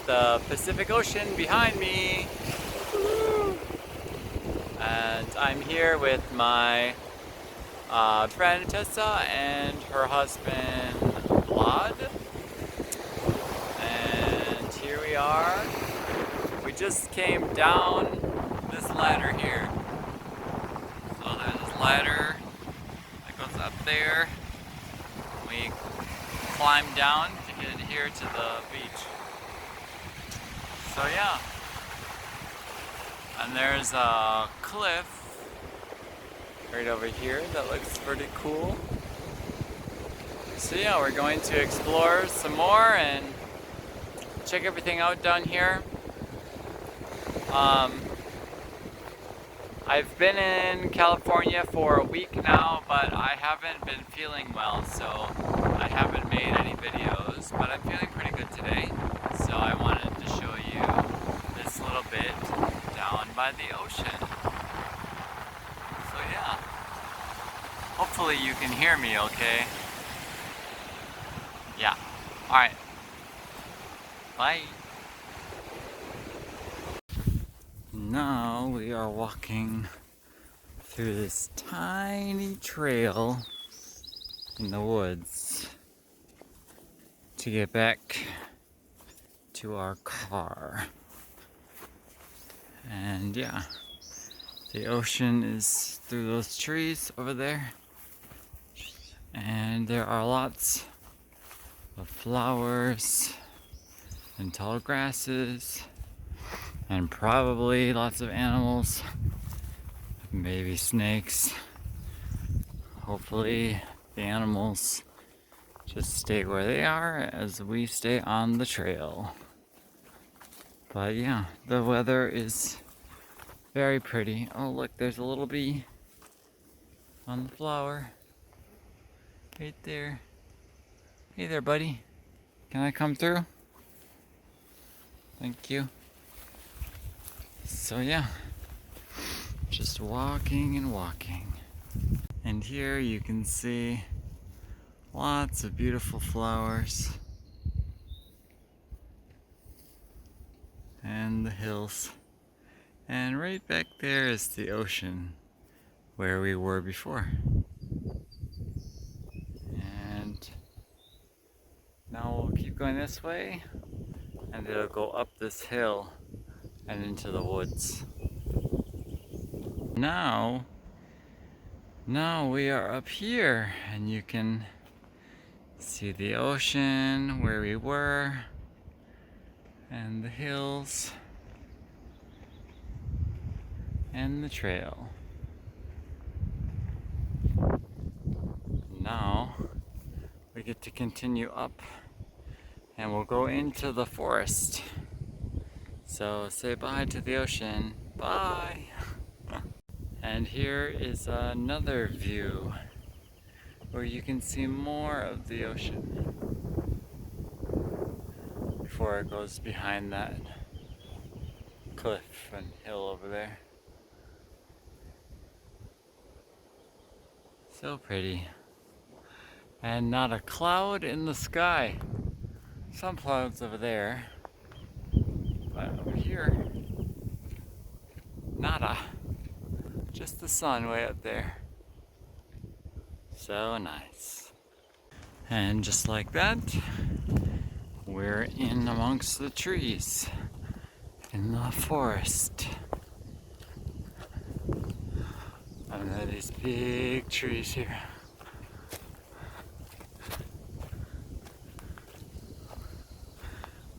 the Pacific Ocean behind me. And I'm here with my friend Tessa and her husband Vlad. And here we are. We just came down this ladder here. So there's this ladder that goes up there. We climb down to get here to the beach. So yeah. And there's a cliff right over here that looks pretty cool. So yeah, we're going to explore some more and check everything out down here. I've been in California for a week now, but I haven't been feeling well, so I haven't made any videos, but I'm feeling pretty good today. So I wanted to show you this little bit down by the ocean. So yeah, hopefully you can hear me okay. Yeah, alright, bye. Now we are walking through this tiny trail in the woods to get back to our car. And yeah, the ocean is through those trees over there. And there are lots of flowers and tall grasses. And probably lots of animals, maybe snakes. Hopefully the animals just stay where they are as we stay on the trail. But yeah, the weather is very pretty. Oh look, there's a little bee on the flower. Right there. Hey there, buddy. Can I come through? Thank you. So yeah, just walking and walking. And here you can see lots of beautiful flowers and the hills. And right back there is the ocean where we were before. And now we'll keep going this way and it'll go up this hill and into the woods. Now we are up here and you can see the ocean where we were and the hills and the trail. Now we get to continue up and we'll go into the forest. So say bye to the ocean. Bye! And here is another view where you can see more of the ocean before it goes behind that cliff and hill over there. So pretty. And not a cloud in the sky. Some clouds over there, but over here, nada. Just the sun way up there. So nice. And just like that, we're in amongst the trees in the forest. And there are these big trees here.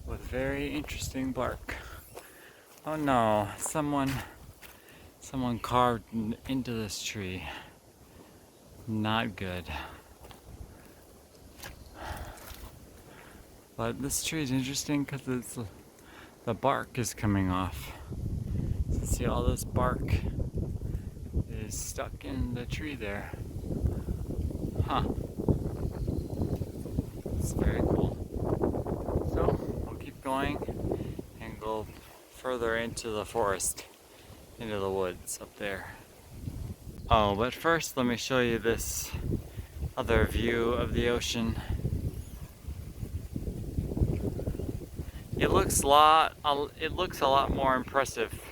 With very interesting bark. Oh no, someone carved into this tree. Not good. But this tree is interesting because the bark is coming off. So see all this bark is stuck in the tree there. Huh. It's very cool. So we'll keep going and go further into the forest, into the woods up there. Oh, but first let me show you this other view of the ocean. it looks a lot more impressive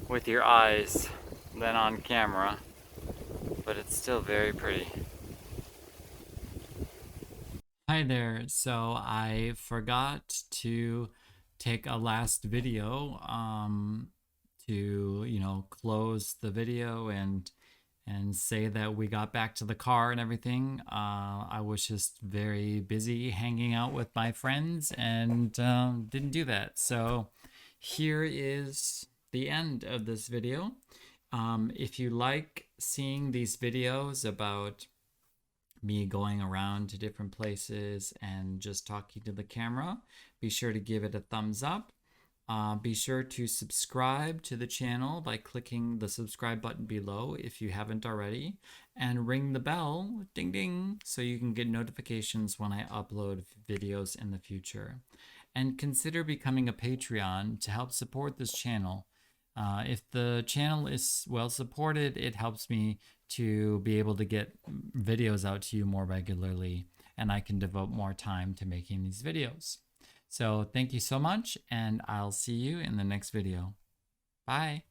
with your eyes than on camera, but it's still very pretty. Hi there. So I forgot to take a last video to, close the video and say that we got back to the car and everything. I was just very busy hanging out with my friends and didn't do that. So here is the end of this video. If you like seeing these videos about me going around to different places and just talking to the camera, be sure to give it a thumbs up. Be sure to subscribe to the channel by clicking the subscribe button below if you haven't already, and ring the bell, ding ding, so you can get notifications when I upload videos in the future. And consider becoming a Patreon to help support this channel. If the channel is well supported, it helps me to be able to get videos out to you more regularly, and I can devote more time to making these videos. So thank you so much, and I'll see you in the next video. Bye.